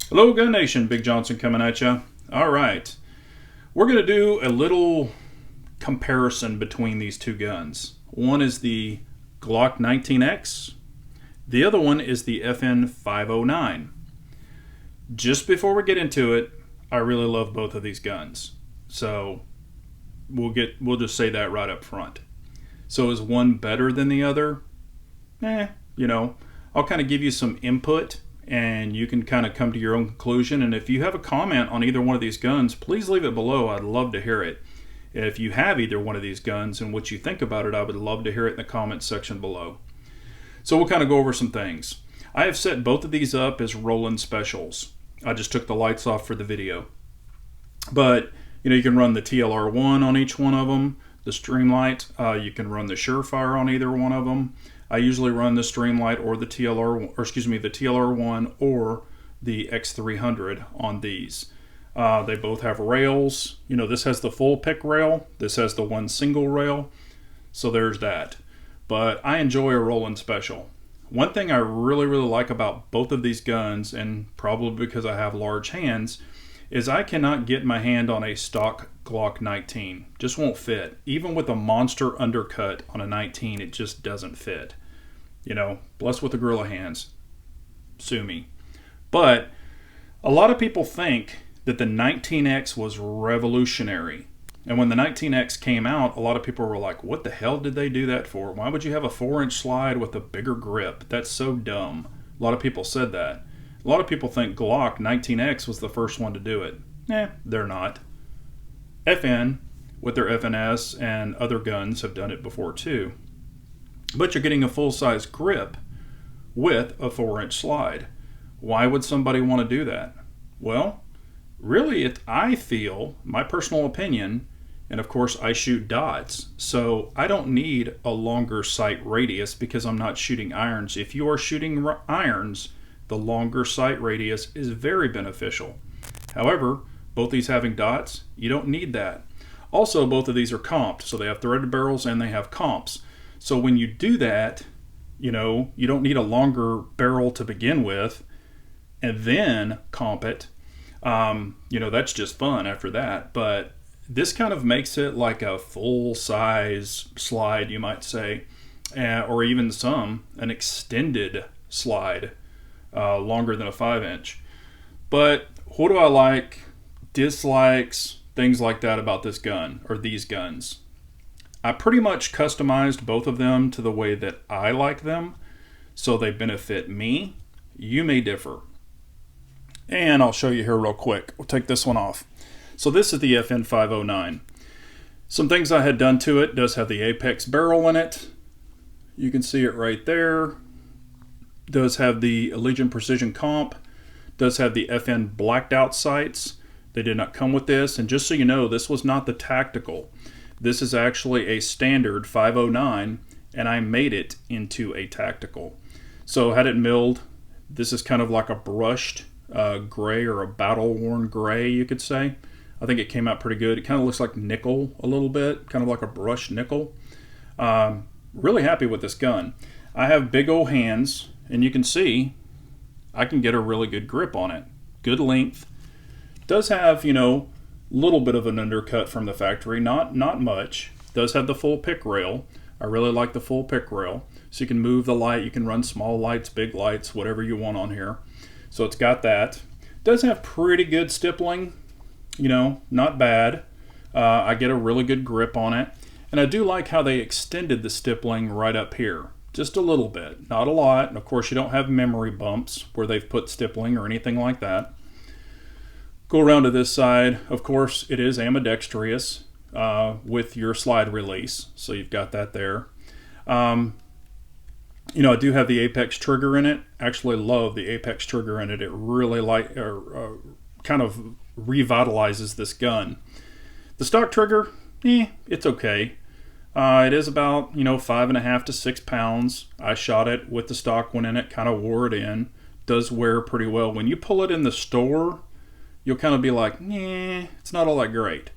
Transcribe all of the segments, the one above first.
Hello Gun Nation, Big Johnson coming at you. All right, we're going to do a little comparison between these two guns. One is the Glock 19X, the other one is the FN 509. Just before we get into it, I really love both of these guns. So we'll just say that right up front. So is one better than the other? I'll kind of give you some input and you can kind of come to your own conclusion. And if you have a comment on either one of these guns, please leave it below. I'd love to hear it. If you have either one of these guns and what you think about it, I would love to hear it in the comments section below. So we'll kind of go over some things. I have set both of these up as roll-in specials. I just took the lights off for the video. But you can run the TLR1 on each one of them, the Streamlight. You can run the Surefire on either one of them. I usually run the Streamlight or the TLR1 or the X300 on these. They both have rails. This has the full pick rail. This has the one single rail. So there's that. But I enjoy a roll-in special. One thing I really like about both of these guns, and probably because I have large hands, is I cannot get my hand on a stock Glock 19. Just won't fit. Even with a monster undercut on a 19, it just doesn't fit. Blessed with the gorilla hands. Sue me. But a lot of people think that the 19X was revolutionary. And when the 19X came out, a lot of people were like, what the hell did they do that for? Why would you have a 4-inch slide with a bigger grip? That's so dumb. A lot of people said that. A lot of people think Glock 19X was the first one to do it. They're not. FN, with their FNS and other guns, have done it before too. But you're getting a full-size grip with a 4-inch slide. Why would somebody want to do that? Well, really, I feel, my personal opinion, and of course I shoot dots, so I don't need a longer sight radius because I'm not shooting irons. If you are shooting irons, the longer sight radius is very beneficial. However, both these having dots, you don't need that. Also, both of these are comped, so they have threaded barrels and they have comps. So when you do that, you don't need a longer barrel to begin with and then comp it. That's just fun after that. But this kind of makes it like a full-size slide, you might say, or even an extended slide. Longer than a 5-inch. But what do I like, dislikes, things like that about this gun, or these guns? I pretty much customized both of them to the way that I like them, so they benefit me. You may differ. And I'll show you here real quick. We'll take this one off. So this is the FN 509. Some things I had done to it. Does have the Apex barrel in it. You can see it right there. Does have the Legion Precision Comp, does have the FN blacked out sights. They did not come with this, and just so you know, this was not the tactical. This is actually a standard 509, and I made it into a tactical. So had it milled, this is kind of like a brushed gray or a battle-worn gray, you could say. I think it came out pretty good. It kind of looks like nickel a little bit, kind of like a brushed nickel. Really happy with this gun. I have big old hands. And you can see I can get a really good grip on it. Good length. Does have, little bit of an undercut from the factory. Not much. Does have the full pick rail. I really like the full pick rail. So you can move the light. You can run small lights, big lights, whatever you want on here. So it's got that. Does have pretty good stippling. Not bad. I get a really good grip on it. And I do like how they extended the stippling right up here. Just a little bit, not a lot. And of course, you don't have memory bumps where they've put stippling or anything like that. Go around to this side. Of course, it is ambidextrous with your slide release. So you've got that there. I do have the Apex trigger in it. Actually love the Apex trigger in it. It really kind of revitalizes this gun. The stock trigger, it's okay. It is about, 5.5 to 6 pounds. I shot it with the stock one in it, kind of wore it in. Does wear pretty well. When you pull it in the store, you'll kind of be like, it's not all that great.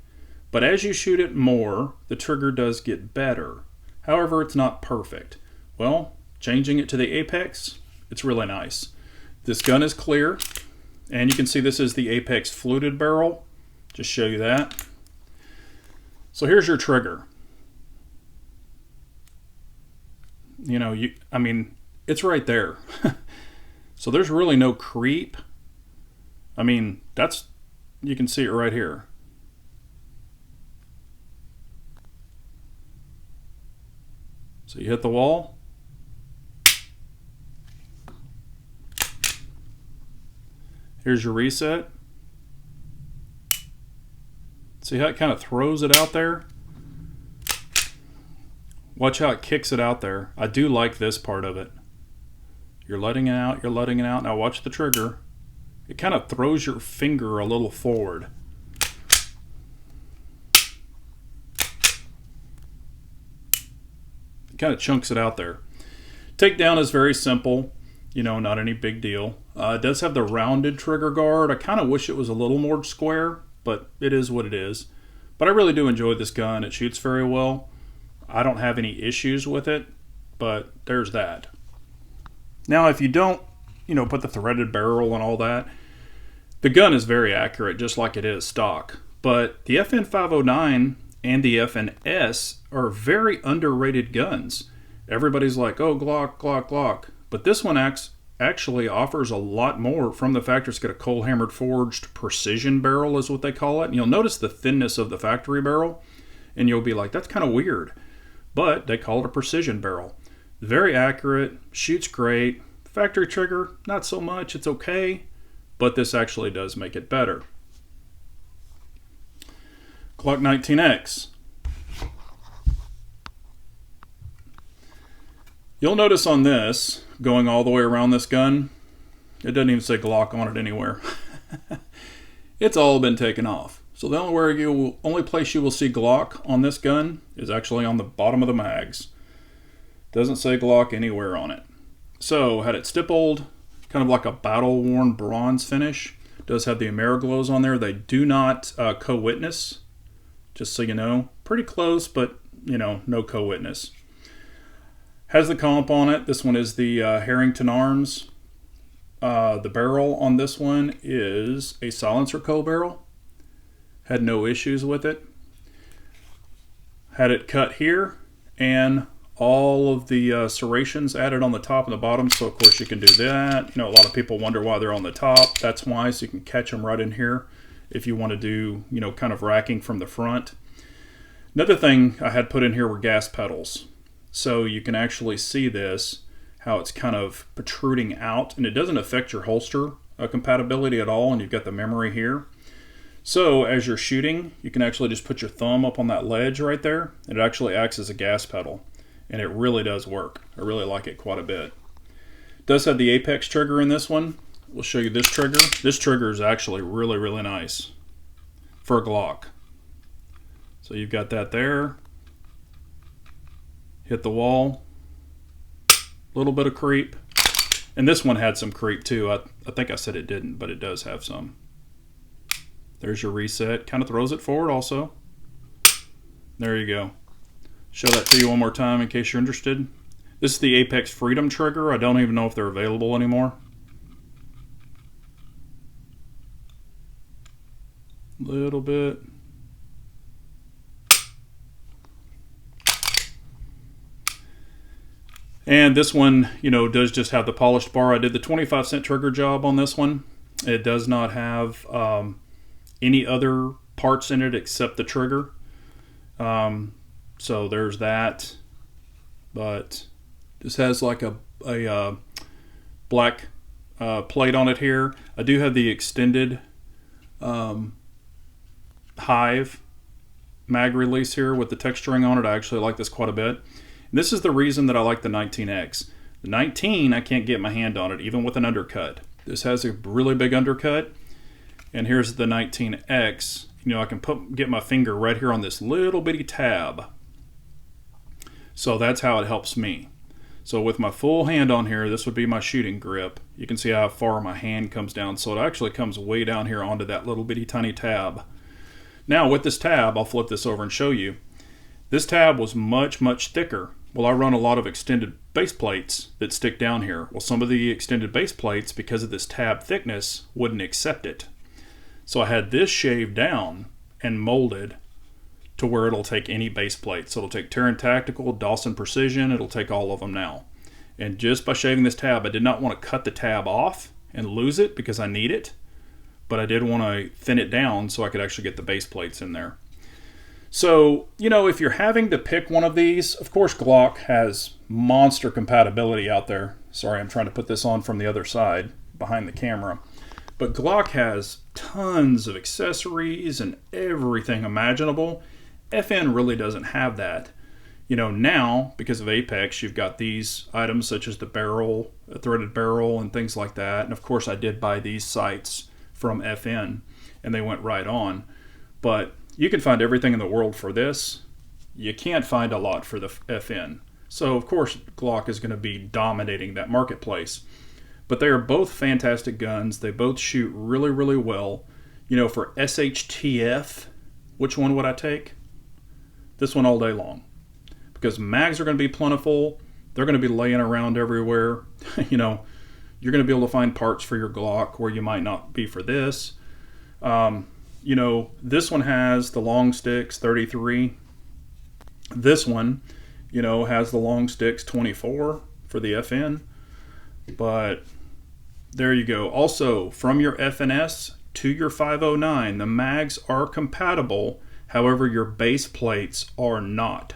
But as you shoot it more, the trigger does get better. However, it's not perfect. Well, changing it to the Apex, it's really nice. This gun is clear. And you can see this is the Apex fluted barrel. Just show you that. So here's your trigger. You know, I mean, it's right there. So there's really no creep. I mean, you can see it right here. So you hit the wall. Here's your reset. See how it kind of throws it out there? Watch how it kicks it out there. I do like this part of it. You're letting it out, you're letting it out. Now watch the trigger. It kind of throws your finger a little forward. It kind of chunks it out there. Takedown is very simple. You know, not any big deal. It does have the rounded trigger guard. I kind of wish it was a little more square, but it is what it is. But I really do enjoy this gun. It shoots very well. I don't have any issues with it, but there's that. Now, if you don't, you know, put the threaded barrel and all that, the gun is very accurate, just like it is stock. But the FN 509 and the FN-S are very underrated guns. Everybody's like, oh, Glock, Glock, Glock. But this one actually offers a lot more from the factory. It's got a cold hammered forged precision barrel is what they call it. And you'll notice the thinness of the factory barrel, and you'll be like, that's kind of weird. But they call it a precision barrel. Very accurate, shoots great. Factory trigger, not so much, it's okay. But this actually does make it better. Glock 19X. You'll notice on this, going all the way around this gun, it doesn't even say Glock on it anywhere. It's all been taken off. So the only place you will see Glock on this gun is actually on the bottom of the mags. Doesn't say Glock anywhere on it. So had it stippled, kind of like a battle-worn bronze finish. Does have the Ameriglows on there. They do not co-witness, just so you know. Pretty close, but you know, no co-witness. Has the comp on it. This one is the Harrington Arms. The barrel on this one is a silencer co barrel. Had no issues with it. Had it cut here, and all of the serrations added on the top and the bottom. So of course you can do that. You know, a lot of people wonder why they're on the top. That's why, so you can catch them right in here if you want to do, you know, kind of racking from the front. Another thing I had put in here were gas pedals. So you can actually see this, how it's kind of protruding out, and it doesn't affect your holster compatibility at all, and you've got the memory here. So as you're shooting, you can actually just put your thumb up on that ledge right there, and it actually acts as a gas pedal, and it really does work. I really like it quite a bit. It does have the Apex trigger in this one. We'll show you this trigger. This trigger is actually really, really nice for a Glock. So you've got that there. Hit the wall, a little bit of creep, and this one had some creep too. I think I said it didn't, but it does have some. There's your reset, kind of throws it forward also. There you go. Show that to you one more time in case you're interested. This is the Apex Freedom trigger. I don't even know if they're available anymore. Little bit. And this one, you know, does just have the polished bar. I did the 25-cent trigger job on this one. It does not have any other parts in it except the trigger. So there's that. But this has like a black plate on it here. I do have the extended Hive mag release here with the texturing on it. I actually like this quite a bit. And this is the reason that I like the 19X. The 19, I can't get my hand on it, even with an undercut. This has a really big undercut. And here's the 19X. You know, I can get my finger right here on this little bitty tab. So that's how it helps me. So with my full hand on here, this would be my shooting grip. You can see how far my hand comes down. So it actually comes way down here onto that little bitty tiny tab. Now with this tab, I'll flip this over and show you. This tab was much, much thicker Well, I run a lot of extended base plates that stick down here. Well, some of the extended base plates, because of this tab thickness, wouldn't accept it. So I had this shaved down and molded to where it'll take any base plate. So it'll take Terran Tactical, Dawson Precision, it'll take all of them now. And just by shaving this tab, I did not want to cut the tab off and lose it because I need it, but I did want to thin it down so I could actually get the base plates in there. So, you know, if you're having to pick one of these, of course Glock has monster compatibility out there. Sorry, I'm trying to put this on from the other side behind the camera. But Glock has tons of accessories and everything imaginable. FN really doesn't have that. You know, now, because of Apex, you've got these items such as the barrel, a threaded barrel, and things like that. And of course, I did buy these sights from FN, and they went right on. But you can find everything in the world for this. You can't find a lot for the FN. So, of course, Glock is going to be dominating that marketplace. But they are both fantastic guns. They both shoot really, really well. You know, for SHTF, which one would I take? This one all day long. Because mags are going to be plentiful. They're going to be laying around everywhere. You know, you're going to be able to find parts for your Glock where you might not be for this. You know, this one has the long sticks, 33. This one, you know, has the long sticks, 24 for the FN. But there you go. Also, from your FNS to your 509, the mags are compatible. However, your base plates are not.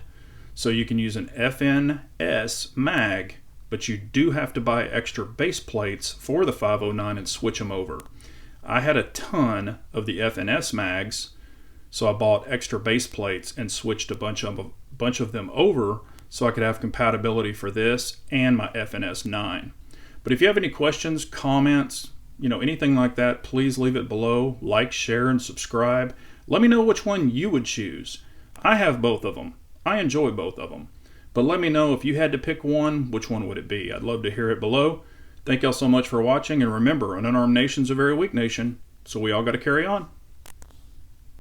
So you can use an FNS mag, but you do have to buy extra base plates for the 509 and switch them over. I had a ton of the FNS mags, so I bought extra base plates and switched a bunch of them over so I could have compatibility for this and my FNS 9. But if you have any questions, comments, you know, anything like that, please leave it below. Like, share, and subscribe. Let me know which one you would choose. I have both of them. I enjoy both of them. But let me know if you had to pick one, which one would it be? I'd love to hear it below. Thank y'all so much for watching, and remember, an unarmed nation's a very weak nation, so we all got to carry on.